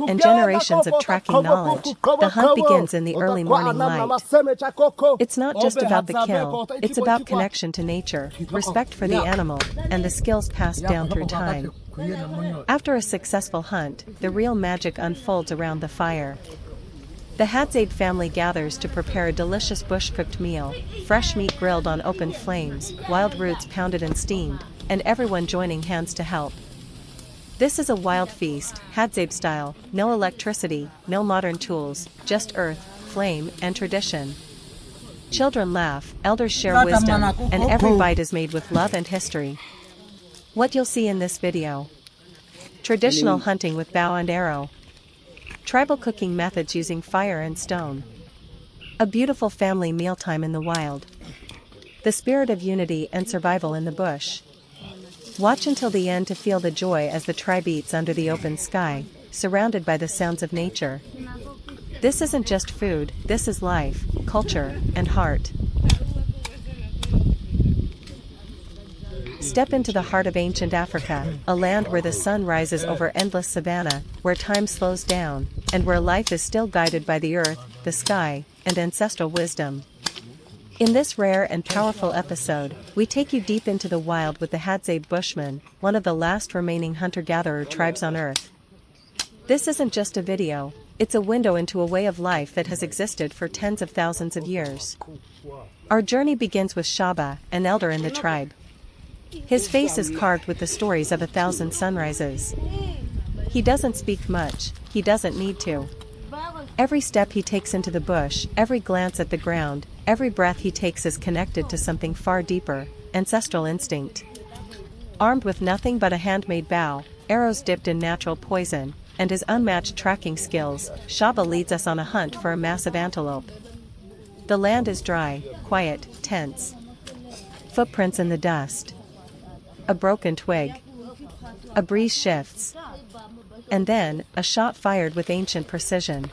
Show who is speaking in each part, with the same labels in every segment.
Speaker 1: and generations of tracking knowledge, the hunt begins in the early morning light. It's not just about the kill, it's about connection to nature, respect for the animal, and the skills passed down through time. After a successful hunt, the real magic unfolds around the fire. The Hadzabe family gathers to prepare a delicious bush-cooked meal, fresh meat grilled on open flames, wild roots pounded and steamed, and everyone joining hands to help. This is a wild feast, Hadzabe style, no electricity, no modern tools, just earth, flame, and tradition. Children laugh, elders share wisdom, and every bite is made with love and history. What you'll see in this video: traditional hunting with bow and arrow, tribal cooking methods using fire and stone, a beautiful family mealtime in the wild, the spirit of unity and survival in the bush. Watch until the end to feel the joy as the tribe eats under the open sky, surrounded by the sounds of nature. This isn't just food, this is life, culture, and heart. Step into the heart of ancient Africa, a land where the sun rises over endless savanna, where time slows down, and where life is still guided by the earth, the sky, and ancestral wisdom. In this rare and powerful episode, we take you deep into the wild with the Hadzabe Bushmen, one of the last remaining hunter-gatherer tribes on Earth. This isn't just a video, it's a window into a way of life that has existed for tens of thousands of years. Our journey begins with Shaba, an elder in the tribe. His face is carved with the stories of 1,000 sunrises. He doesn't speak much, he doesn't need to. Every step he takes into the bush, every glance at the ground, every breath he takes is connected to something far deeper, ancestral instinct. Armed with nothing but a handmade bow, arrows dipped in natural poison, and his unmatched tracking skills, Shaba leads us on a hunt for a massive antelope. The land is dry, quiet, tense. Footprints in the dust. A broken twig. A breeze shifts. And then, a shot fired with ancient precision.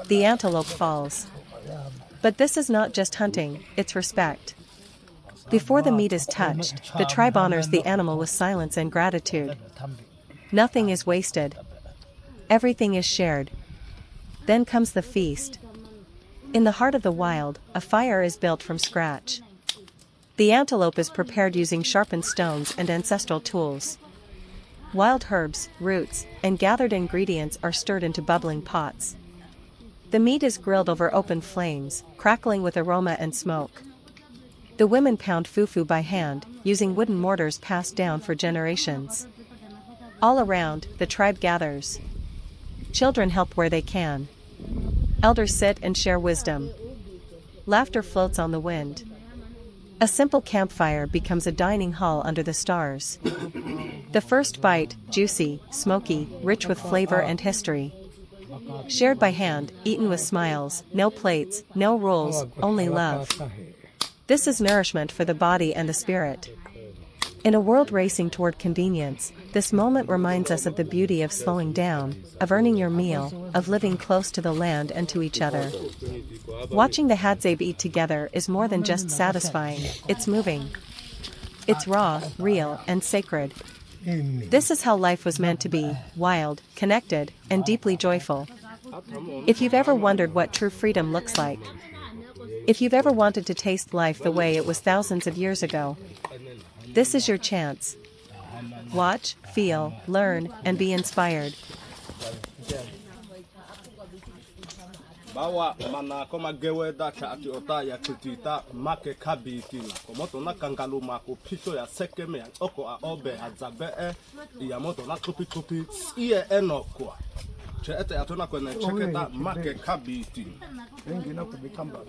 Speaker 1: The antelope falls. But this is not just hunting, it's respect. Before the meat is touched, the tribe honors the animal with silence and gratitude. Nothing is wasted. Everything is shared. Then comes the feast. In the heart of the wild, a fire is built from scratch. The antelope is prepared using sharpened stones and ancestral tools. Wild herbs, roots, and gathered ingredients are stirred into bubbling pots. The meat is grilled over open flames, crackling with aroma and smoke. The women pound fufu by hand, using wooden mortars passed down for generations. All around, the tribe gathers. Children help where they can. Elders sit and share wisdom. Laughter floats on the wind. A simple campfire becomes a dining hall under the stars. The first bite, juicy, smoky, rich with flavor and history. Shared by hand, eaten with smiles, no plates, no rules, only love. This is nourishment for the body and the spirit. In a world racing toward convenience, this moment reminds us of the beauty of slowing down, of earning your meal, of living close to the land and to each other. Watching the Hadzabe eat together is more than just satisfying, it's moving. It's raw, real, and sacred. This is how life was meant to be, wild, connected, and deeply joyful. If you've ever wondered what true freedom looks like, if you've ever wanted to taste life the way it was thousands of years ago, this is your chance. Watch, feel, learn, and be inspired.
Speaker 2: Bawa mana koma gewe da chati ota ya kutita make kabitina komoto na kangalu mako pito ya sekeme ya oko a obe Hadzabe ya moto na tupi iye enoko che ete atona kwene cheketa make kabiti wengi na kubikamba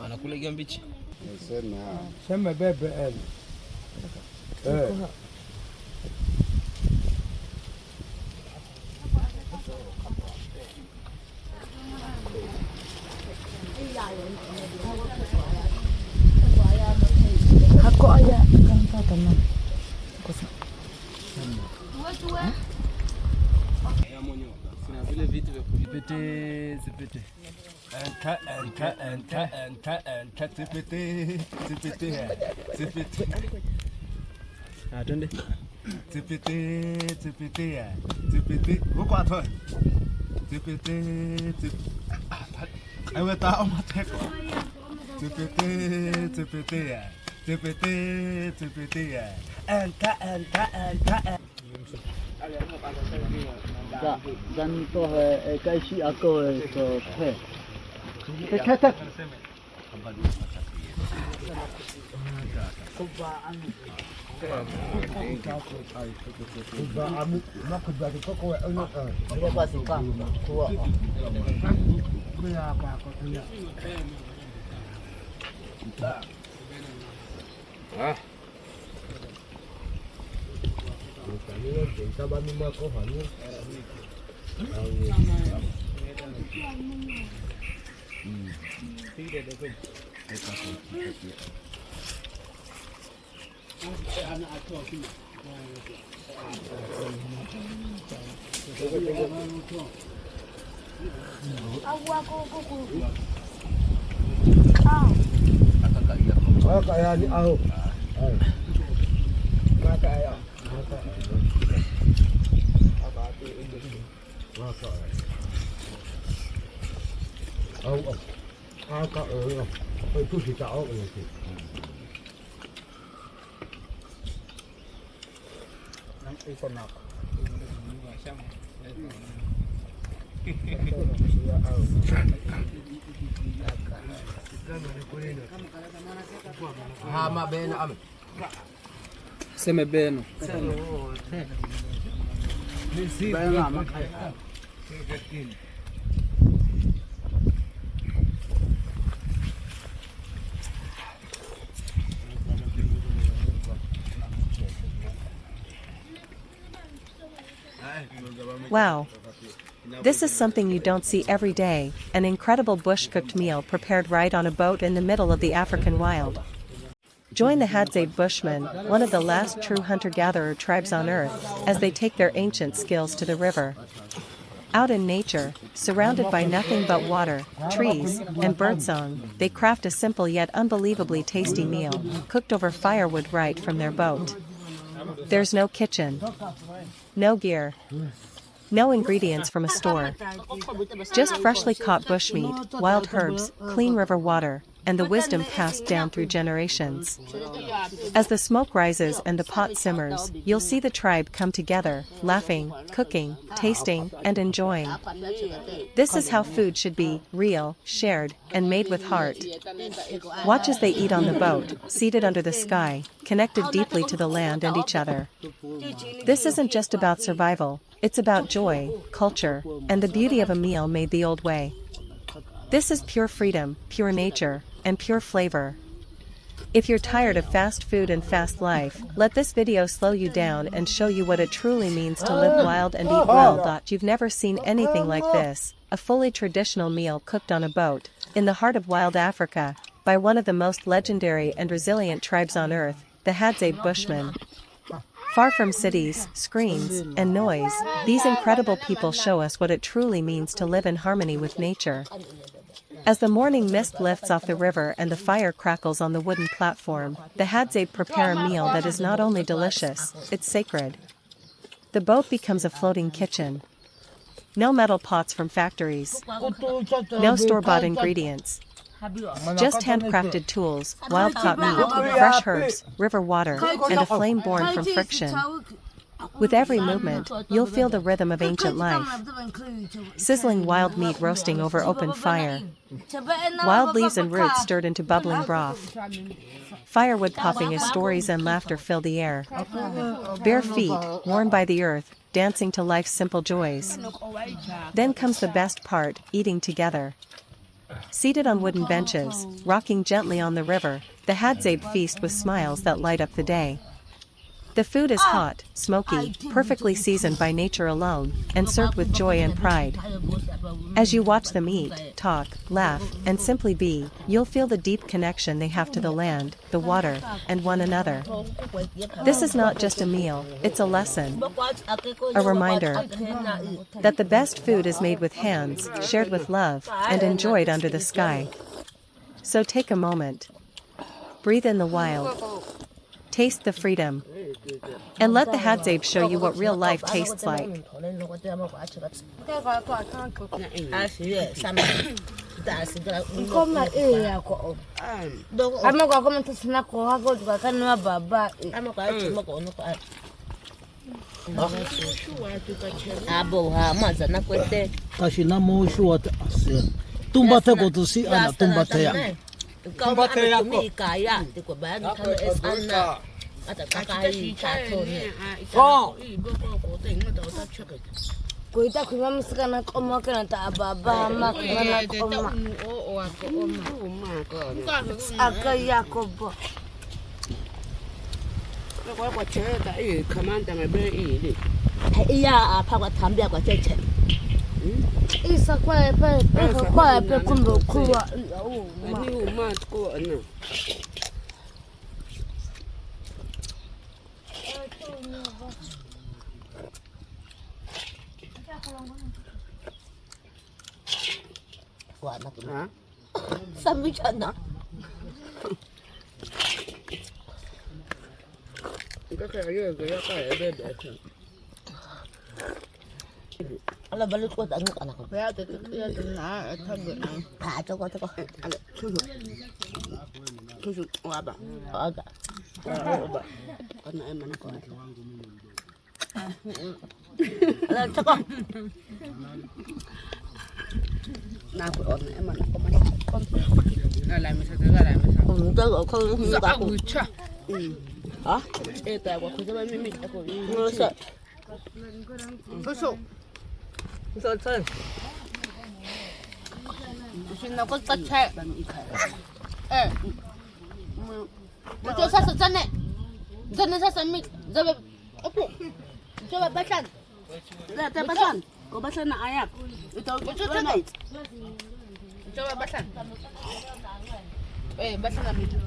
Speaker 3: Anakula hiyo mbichi.
Speaker 4: Sema bebe
Speaker 5: Ako aya kang tatanong.
Speaker 3: Na vile vitu vya kuvipete zipete. Twende.
Speaker 2: Huko atoe. Ewe tao mateko.
Speaker 4: Ganito kasi ako so Kata. Amu makubali koko ono dia basi ka kuwa kuya apa ko kuya kami kita bami mako hani kaya ni ako kaya itu kita oh ini ikon ako hama beno am
Speaker 3: Seme beno.
Speaker 1: Wow. This is something you don't see every day, an incredible bush-cooked meal prepared right on a boat in the middle of the African wild. Join the Hadzabe Bushmen, one of the last true hunter-gatherer tribes on earth, as they take their ancient skills to the river. Out in nature, surrounded by nothing but water, trees, and birdsong, they craft a simple yet unbelievably tasty meal, cooked over firewood right from their boat. There's no kitchen, no gear, no ingredients from a store. Just freshly caught bushmeat, wild herbs, clean river water, and the wisdom passed down through generations. As the smoke rises and the pot simmers, you'll see the tribe come together, laughing, cooking, tasting, and enjoying. This is how food should be, real, shared, and made with heart. Watch as they eat on the boat, seated under the sky, connected deeply to the land and each other. This isn't just about survival, it's about joy, culture, and the beauty of a meal made the old way. This is pure freedom, pure nature, and pure flavor. If you're tired of fast food and fast life, let this video slow you down and show you what it truly means to live wild and eat well. You've never seen anything like this, a fully traditional meal cooked on a boat, in the heart of wild Africa, by one of the most legendary and resilient tribes on earth, the Hadzabe Bushmen. Far from cities, screens, and noise, these incredible people show us what it truly means to live in harmony with nature. As the morning mist lifts off the river and the fire crackles on the wooden platform, the Hadzabe prepare a meal that is not only delicious, it's sacred. The boat becomes a floating kitchen. No metal pots from factories. No store-bought ingredients. Just handcrafted tools, wild-caught meat, fresh herbs, river water, and a flame born from friction. With every movement, you'll feel the rhythm of ancient life. Sizzling wild meat roasting over open fire. Wild leaves and roots stirred into bubbling broth. Firewood popping as stories and laughter fill the air. Bare feet, worn by the earth, dancing to life's simple joys. Then comes the best part, eating together. Seated on wooden benches, rocking gently on the river, the Hadzabe feast with smiles that light up the day. The food is hot, smoky, perfectly seasoned by nature alone, and served with joy and pride. As you watch them eat, talk, laugh, and simply be, you'll feel the deep connection they have to the land, the water, and one another. This is not just a meal, it's a lesson. A reminder that the best food is made with hands, shared with love, and enjoyed under the sky. So take a moment. Breathe in the wild. Taste the freedom. And let the Hadzabe show you what real life tastes like.
Speaker 5: Kuita kuima msikana koma kana ta baba ma kana koma aka yakobo
Speaker 6: kwa kwa cheka kamanda ngabe
Speaker 5: iya apha kwathambia kwacheche isa kwa pe kumbe kuwa
Speaker 6: ni uma ko ana
Speaker 5: wana kuna sambichana ala balik ko tang anak ko ya na tangga ha to ko ala tuju waba aga ana emana ko ala to na ko on emana ko mas
Speaker 6: la mesa ko
Speaker 5: ndo ko
Speaker 6: za ucha
Speaker 5: ha
Speaker 6: eta kwa kuja mimi ko
Speaker 5: sa
Speaker 6: so
Speaker 5: Sina ko tache. Ito sa sana. Sana sa mi. Zabe. Opo. Coba basan.
Speaker 6: la ta basan ko basan na ayak
Speaker 5: Ito coba.
Speaker 6: coba basan basan na video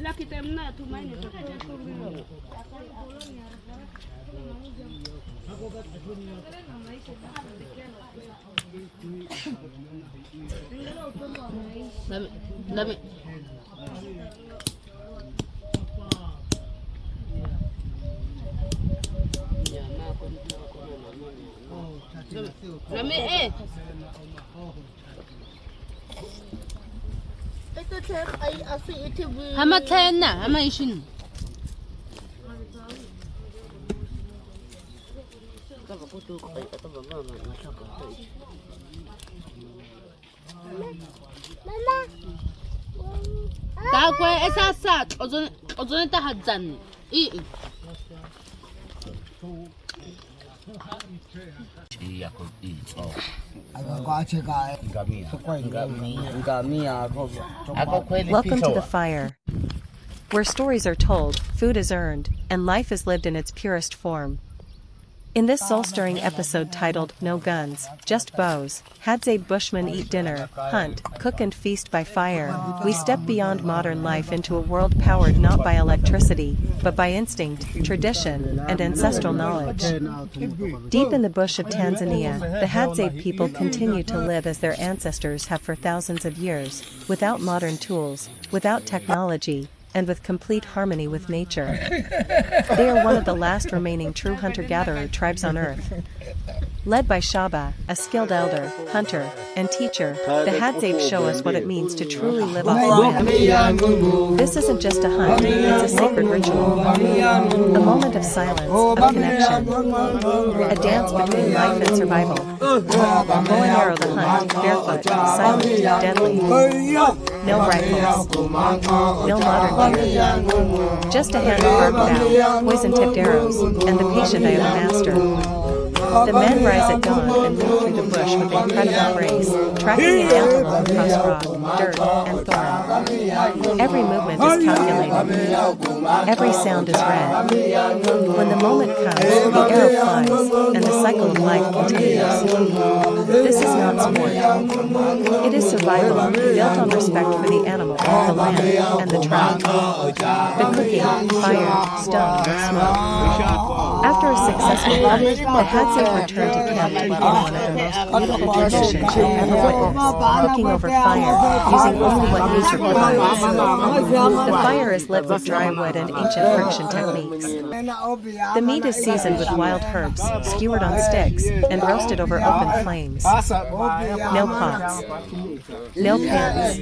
Speaker 6: la kita mna tumaini
Speaker 5: Dami. Dami Ito check ay asu ito.
Speaker 6: hama tena hama ishin
Speaker 5: Kaba ko to ay ito ba mama masaka to. Mama.
Speaker 6: takwe esasa ozone ta hadzan
Speaker 1: Welcome to the fire, where stories are told, food is earned, and life is lived in its purest form. In this soul-stirring episode titled No Guns, Just Bows, Hadzabe Bushmen eat dinner, hunt, cook and feast by fire, we step beyond modern life into a world powered not by electricity, but by instinct, tradition, and ancestral knowledge. Deep in the bush of Tanzania, the Hadzabe people continue to live as their ancestors have for thousands of years, without modern tools, without technology, and with complete harmony with nature. They are one of the last remaining true hunter-gatherer tribes on Earth. Led by Shaba, a skilled elder, hunter, and teacher, the Hadzabe show us what it means to truly live off the land. This isn't just a hunt, it's a sacred ritual. A moment of silence, of connection. A dance between life and survival. Bow and arrow the hunt, barefoot, silent, deadly. No rifles. No modern gear. Just a hand-carved bow, poison-tipped arrows, and the patient eye of a master. The men rise at dawn and move through the bush with incredible grace, tracking the antelope across rock, dirt, and thorn. Every movement is calculated. Every sound is read. When the moment comes, the arrow flies, and the cycle of life continues. This is not sport. It is survival, built on respect for the animal, the land, and the tribe. The cooking, fire, stone, smoke. After a successful hunt, the Hadzabe return to camp to begin one of the most beautiful traditions you'll ever witness, cooking over fire, using only what nature provides. The fire is lit with dry wood and ancient friction techniques. The meat is seasoned with wild herbs, skewered on sticks, and roasted over open flames. No pots. No pans.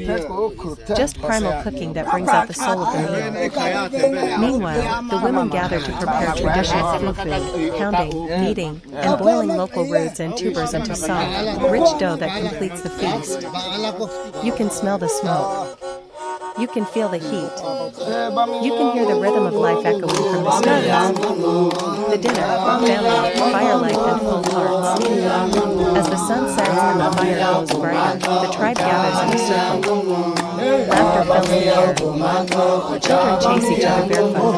Speaker 1: Just primal cooking that brings out the soul of the meal. Meanwhile, the women gather to prepare traditional food, pounding, kneading, and boiling local roots and tubers into soft, rich dough that completes the feast. You can smell the smoke. You can feel the heat. You can hear the rhythm of life echoing from the stones. The dinner, family, firelight, and full hearts. As the sun sets and the fire glows brighter, the tribe gathers in a circle. Laughter fills the air. Children chase each other barefoot.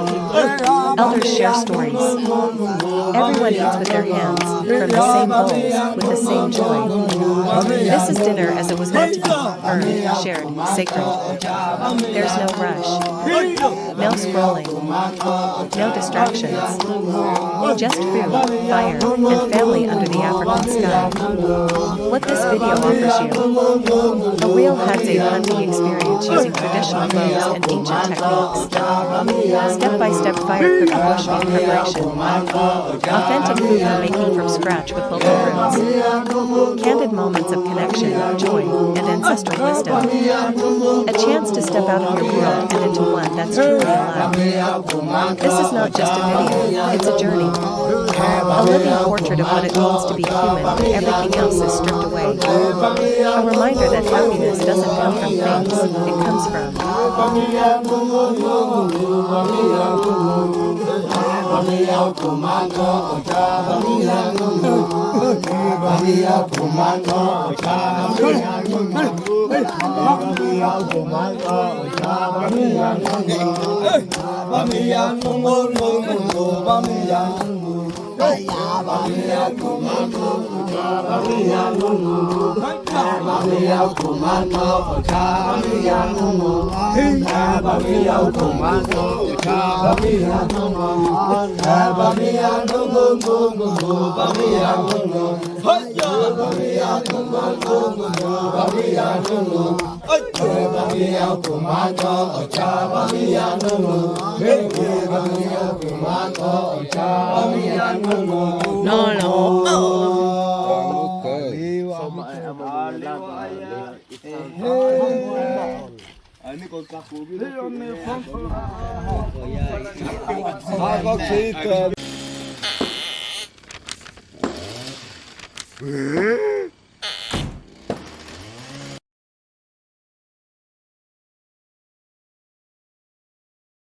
Speaker 1: Elders share stories. Everyone eats with their hands, from the same bowls, with the same joy. This is dinner as it was meant to be, earned, shared, sacred. There's no rush. No scrolling. No distractions. Just food, fire, and family under the African sky. What this video offers you: a real Hadzabe hunting experience using traditional bows and ancient techniques. Step-by-step fire cooking bushmeat preparation. Authentic food for making from scratch with local roots. Candid moments of connection, joy, and ancestral wisdom. A chance to step out of your world and into one that's truly alive. This is not just a video, it's a journey. A living portrait of what it means to be human when everything else is stripped away. A reminder that happiness doesn't come from things, it comes from.
Speaker 2: No.